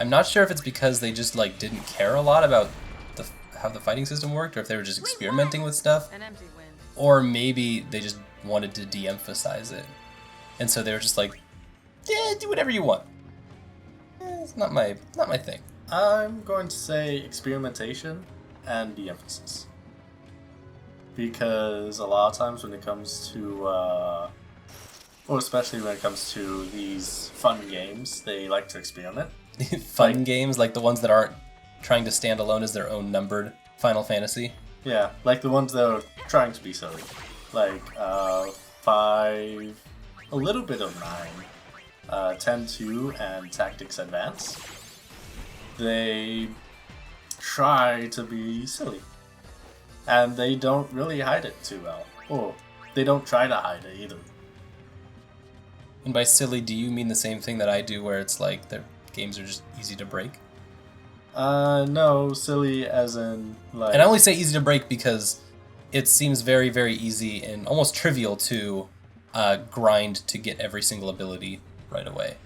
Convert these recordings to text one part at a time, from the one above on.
I'm not sure if it's because they just like didn't care a lot about how the fighting system worked, or if they were just experimenting with stuff, An empty win. or maybe they just wanted to de-emphasize it, and so they were just like, yeah, do whatever you want. It's not my thing. I'm going to say experimentation and de-emphasis. Because a lot of times when it comes to, or especially when it comes to these fun games, they like to experiment. Fun games, like the ones that aren't trying to stand alone as their own numbered Final Fantasy. Yeah, like the ones that are trying to be silly. Like 5, a little bit of 9, 10-2, and Tactics Advance. They try to be silly. And they don't really hide it too well. Or they don't try to hide it either. And by silly, do you mean the same thing that I do, where it's like their games are just easy to break? No, silly as in, like... And I only say easy to break because it seems very, very easy and almost trivial to grind to get every single ability right away.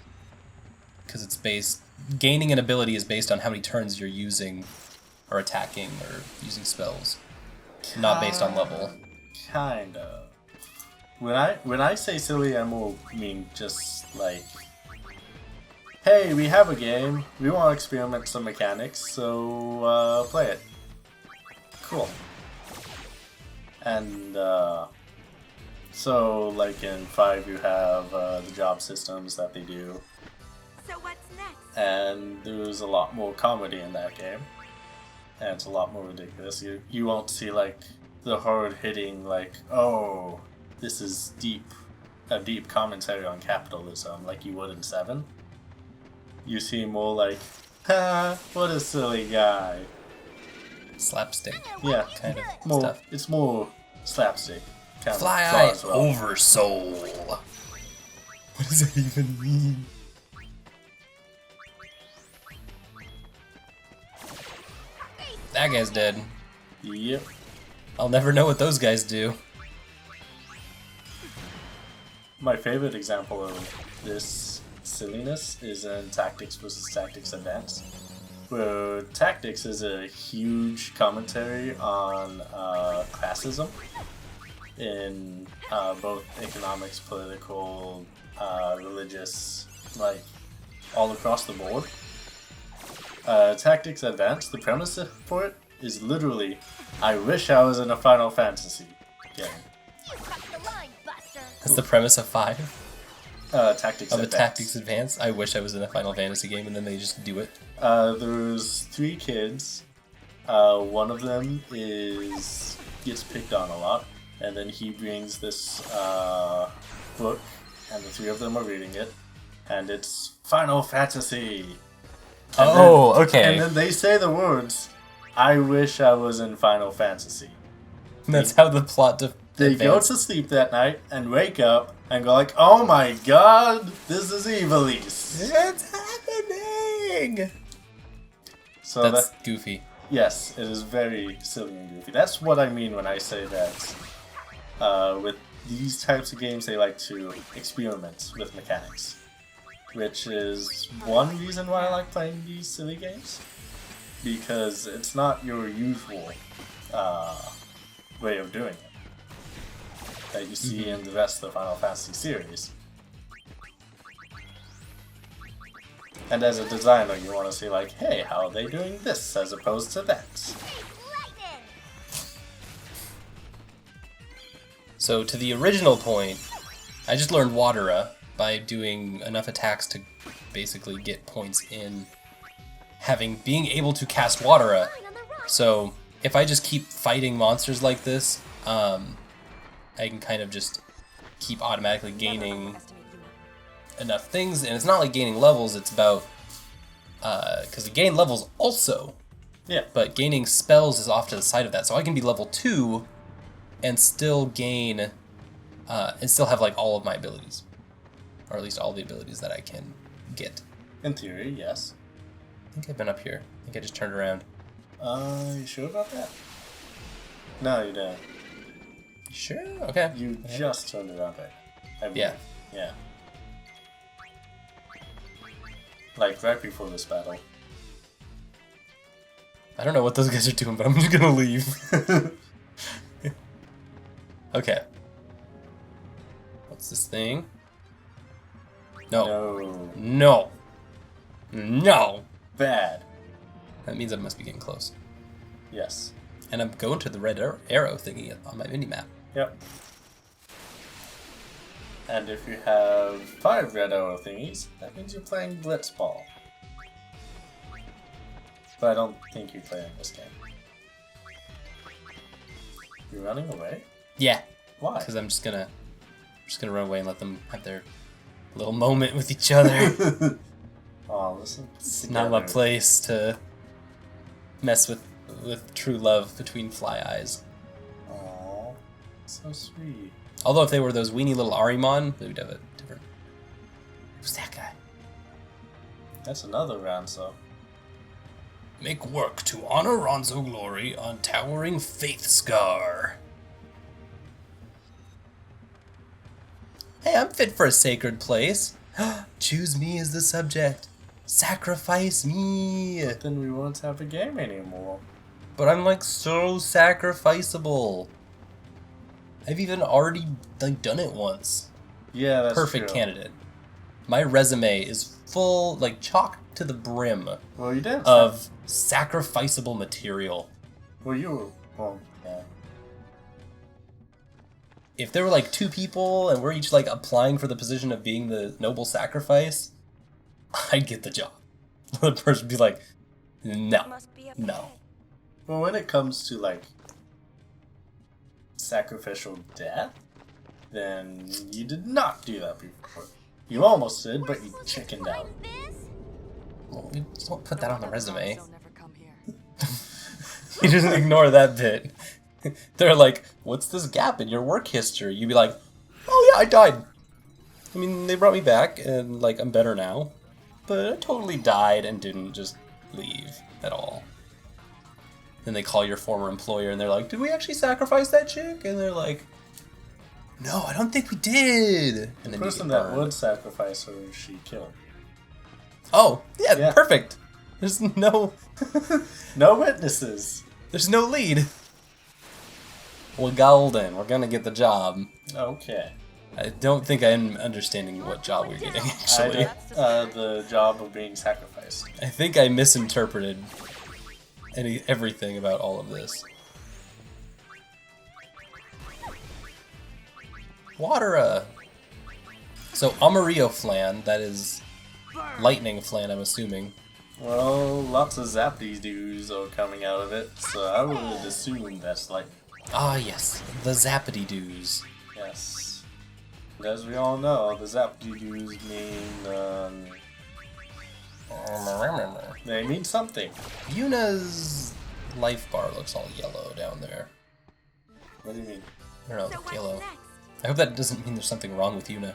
Because it's based... Gaining an ability is based on how many turns you're using or attacking or using spells. Not based on level. Kinda. When I say silly, I more mean just like, hey, we have a game, we want to experiment some mechanics, so play it. Cool. And so like in 5 you have the job systems that they do. So what's next? And there's a lot more comedy in that game. And it's a lot more ridiculous. You won't see like the hard hitting like, oh, this is a deep commentary on capitalism like you would in 7. You see more like, ha, what a silly guy. Slapstick. Yeah, kind of more. stuff. It's more slapstick. Kind Fly of Eye as well. Oversoul. What does that even mean? That guy's dead. Yep. I'll never know what those guys do. My favorite example of this silliness is in Tactics vs. Tactics Advance, where Tactics is a huge commentary on classism in both economics, political, religious, like all across the board. Tactics Advance, the premise for it is literally, I wish I was in a Final Fantasy game. You crossed the line, Buster. That's the premise of 5? Tactics Of a Advance. Tactics Advance? I wish I was in a Final Fantasy game and then they just do it. There's 3 kids. One of them gets picked on a lot, and then he brings this book, and the 3 of them are reading it, and it's Final Fantasy. And Okay. And then they say the words, I wish I was in Final Fantasy. That's how the plot They go to sleep that night and wake up and go like, oh my god, this is Evilise. It's happening! So That's goofy. yes, it is very silly and goofy. That's what I mean when I say that with these types of games they like to experiment with mechanics. Which is one reason why I like playing these silly games. Because it's not your usual way of doing it that you see in the rest of the Final Fantasy series. And as a designer, you want to see like, hey, how are they doing this as opposed to that? Lightning. So to the original point, I just learned Watera by doing enough attacks to basically get points in being able to cast Watera. Line on the run. So if I just keep fighting monsters like this, I can kind of just keep automatically gaining enough things, and it's not like gaining levels, it's about, because you gain levels also, Yeah. but gaining spells is off to the side of that, so I can be level 2 and still gain, and still have like all of my abilities, or at least all the abilities that I can get. In theory, yes. I think I've been up here. I think I just turned around. You sure about that? No, you didn't. Sure? Okay. You just turned around there. I believe. Yeah. Yeah. Like right before this battle. I don't know what those guys are doing, but I'm just gonna leave. Okay. What's this thing? No. No. No. No. Bad. That means I must be getting close. Yes. And I'm going to the red arrow thingy on my mini-map. Yep. And if you have 5 red arrow thingies, that means you're playing Blitzball. But I don't think you play in this game. You're running away? Yeah. Why? Because I'm just gonna run away and let them have their little moment with each other. Oh, listen. It's not my place to mess with true love between fly eyes. Aw, so sweet. Although if they were those weenie little Arimon, we'd have a different... Who's that guy? That's another Ranso. Make work to honor Ronzo glory on towering Faith Scar. Hey, I'm fit for a sacred place. Choose me as the subject. Sacrifice me. Then we won't have a game anymore. But I'm like so sacrificable. I've even already like done it once. Yeah, that's Perfect true. candidate. My resume is full, like chock to the brim Well, you did. of sacrificable material. Well, you were. Well, yeah. If there were like 2 people and we're each like applying for the position of being the noble sacrifice, I'd get the job. The person would be like, no, Must be up no. ahead. Well, when it comes to like sacrificial death, then you did not do that before. You almost did, but you chickened out. Like this? Well, we just don't put that on the resume. They'll never come here. You just ignore that bit. They're like, what's this gap in your work history? You'd be like, oh yeah, I died. I mean, they brought me back and like I'm better now. But I totally died and didn't just leave at all. Then they call your former employer and they're like, did we actually sacrifice that chick? And they're like, no, I don't think we did. And The then person you get that burned. would sacrifice her, she killed. Oh, yeah, Yeah. perfect. There's no No witnesses. there's no lead. Well, golden, we're gonna get the job. Okay. I don't think I'm understanding what job we're getting, actually. The job of being sacrificed. I think I misinterpreted everything about all of this. Watera! So, Amarillo Flan, that is lightning flan, I'm assuming. Well, lots of Zapdies are coming out of it, so I would assume that's like, Ah, yes, the Zappity Doos. yes. And as we all know, the Zapdies mean, they mean something. Yuna's life bar looks all yellow down there. What do you mean? I don't know, So it's what's yellow. next? I hope that doesn't mean there's something wrong with Yuna.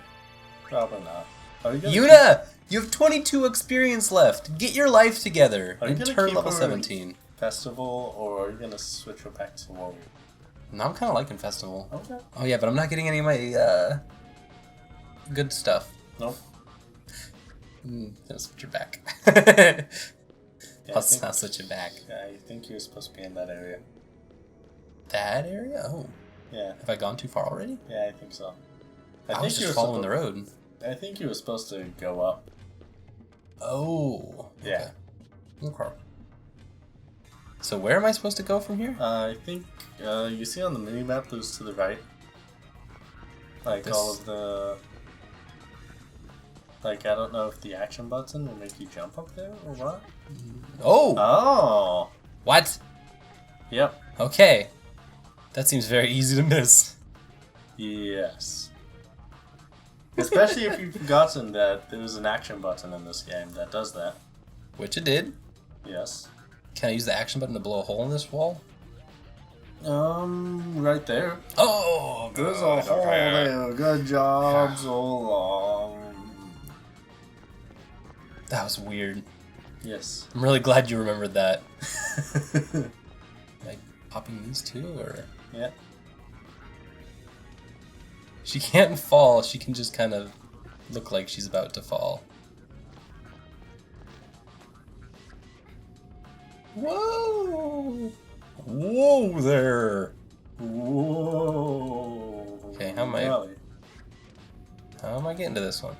Probably not. Are you gonna Yuna! You have 22 experience left. Get your life together. Are you And gonna turn keep level her- 17. keep Festival, or are you gonna switch her back to Warrior? No, I'm kind of liking Festival. Okay. Oh yeah, but I'm not getting any of my good stuff. Nope. Gonna switch her back. Yeah, I'll I think- switch it back. I think you're supposed to be in that area. That area? Oh, Yeah, have I gone too far already? yeah, I think so. I was just following the road. I think you were supposed to go up. Oh. Yeah. Okay. Okay. So where am I supposed to go from here? I think you see on the mini map those to the right, like This- all of the. Like I don't know if the action button will make you jump up there or what. Oh! Oh. What? Yep. Okay. That seems very easy to miss. Yes. Especially if you've forgotten that there's an action button in this game that does that. Which it did. Yes. Can I use the action button to blow a hole in this wall? Right there. Oh, There's a good. hole Okay. there. Good job so long. That was weird. Yes. I'm really glad you remembered that. Like popping these two, or Yeah. she can't fall. She can just kind of look like she's about to fall. Whoa! Whoa there! Whoa. Okay, Really? how am I getting to this one?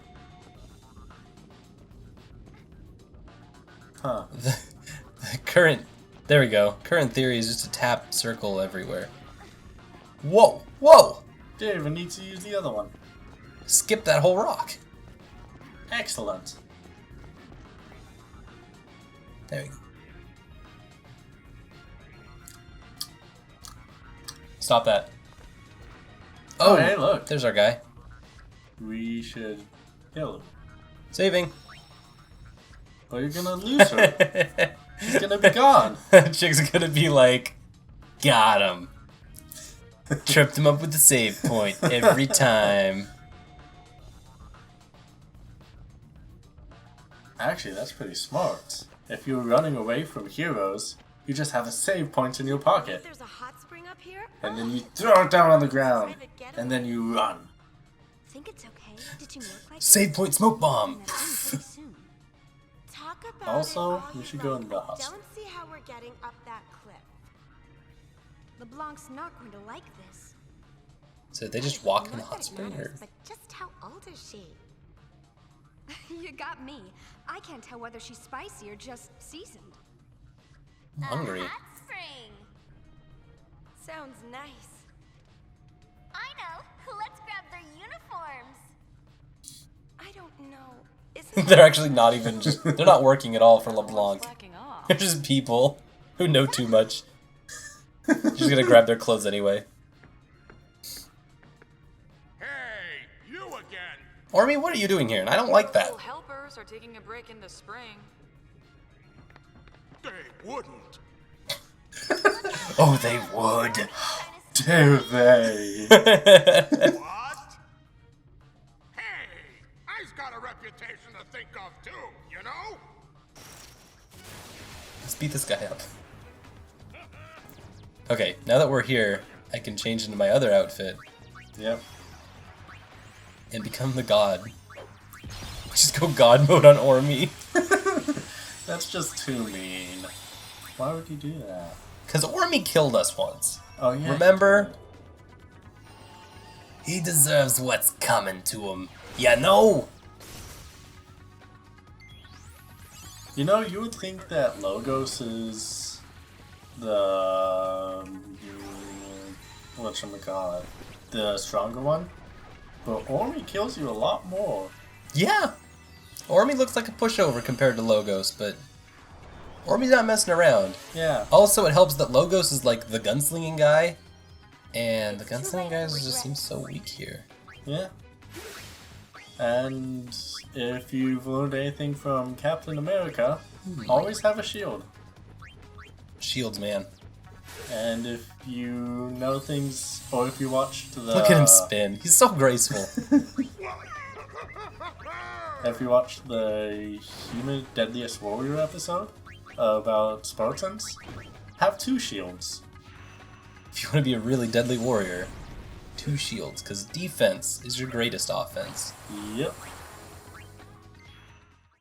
Huh. The current, there we go. Current theory is just to tap circle everywhere. Whoa! Whoa! Didn't even need to use the other one. Skip that whole rock. Excellent. There we go. Stop that. Oh, hey, look. There's our guy. We should kill him. Saving. Or you're gonna lose her. She's gonna be gone. Chick's gonna be like, got him. Tripped him up with the save point every time. Actually, that's pretty smart. If you're running away from heroes, you just have a save point in your pocket. There's a hot spring up here. And then you throw it down on the ground. And then you run. Think it's okay? Did you work like Save point smoke bomb. Talk about Also, it all we you should go like, in the but hospital. Don't see how we're getting up that cliff. LeBlanc's not going to like this. So they just walk in the Not hot that it spring, or matters, but just how old is she? You got me. I can't tell whether she's spicy or just seasoned. I'm hungry? Hot spring. Sounds nice. I know. Let's grab their uniforms. I don't know. Isn't They're actually not even just, they're not working at all for LeBlanc. Slacking off. They're just people who know too much. Just gonna grab their clothes anyway. Hey, you again! Ormy, what are you doing here? And I don't like that. Local helpers are taking a break in the spring. They wouldn't. Oh, they would. Do they? What? Hey, I've got a reputation to think of too, you know? Let's beat this guy up. Okay, now that we're here, I can change into my other outfit Yep. and become the god. Just go god mode on Ormy. That's just too mean. Why would you do that? Because Ormy killed us once. Oh, yeah. Remember? He deserves what's coming to him. You know? You know, you would think that Logos is the whatchamacallit, the stronger one, but Ormy kills you a lot more. Yeah. Ormy looks like a pushover compared to Logos, but Ormy's not messing around. Yeah. Also, it helps that Logos is like the gunslinging guy, and the gunslinging guys just seem so weak here. Yeah. And if you've learned anything from Captain America, always have a shield. Shields, man. And if you know things, or if you watched the... Look at him spin. He's so graceful. If you watched the Human Deadliest Warrior episode about Spartans, have 2 shields. If you want to be a really deadly warrior, 2 shields, because defense is your greatest offense. Yep.